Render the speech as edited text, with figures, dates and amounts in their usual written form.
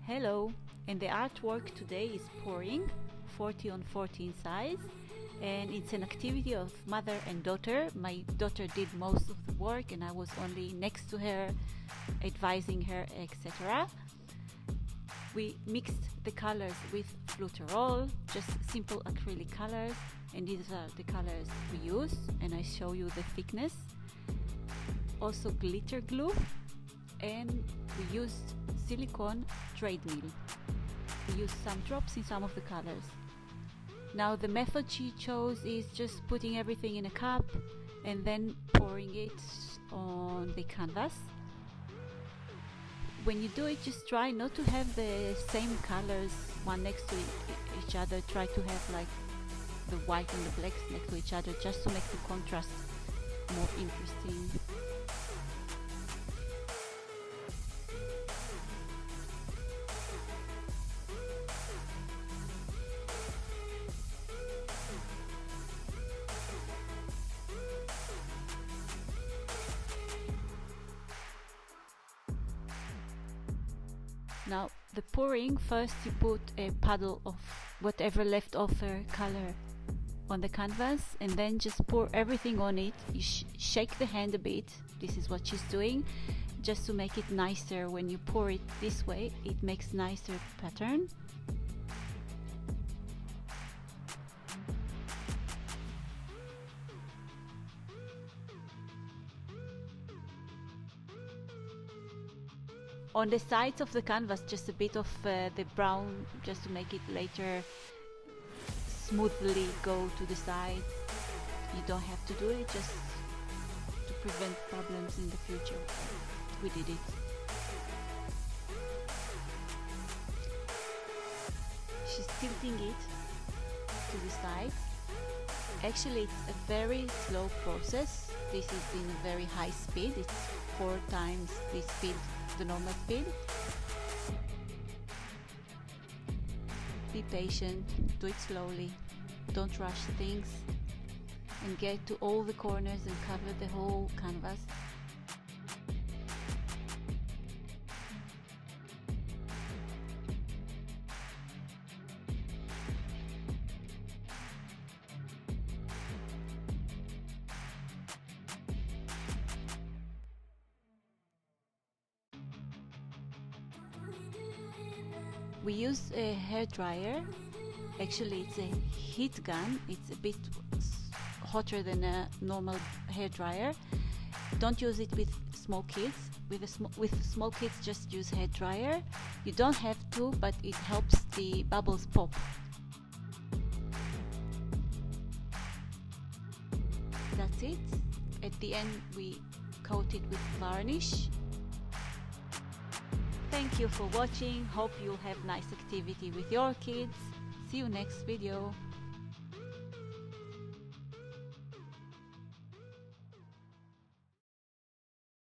Hello, and the artwork today is pouring, 40 on 14 size, and it's an activity of mother and daughter. My daughter did most of the work and I was only next to her, advising her, etc. We mixed the colors with Owatrol, just simple acrylic colors, and these are the colors we use, and I show you the thickness. Also glitter glue, and we used silicone treadmill. We used some drops in some of the colors. Now the method she chose is just putting everything in a cup and then pouring it on the canvas. When you do it, just try not to have the same colors one next to each other. Try to have like the white and the blacks next to each other, just to make the contrast more interesting. Now the pouring, first you put a puddle of whatever leftover color on the canvas and then just pour everything on it. You shake the hand a bit, this is what she's doing, just to make it nicer. When you pour it this way, it makes nicer pattern. On the sides of the canvas, just a bit of the brown, just to make it later smoothly go to the sides. You don't have to do it, just to prevent problems in the future. We did it. She's tilting it to the sides. Actually, it's a very slow process. This is in a very high speed. It's 4 times the speed, the normal speed. Be patient, do it slowly, don't rush things, and get to all the corners and cover the whole canvas. We use a hair dryer. Actually, it's a heat gun. It's a bit hotter than a normal hair dryer. Don't use it with small kids. With small kids, just use hair dryer. You don't have to, but it helps the bubbles pop. That's it. At the end, we coat it with varnish. Thank you for watching. Hope you'll have nice activity with your kids. See you next video.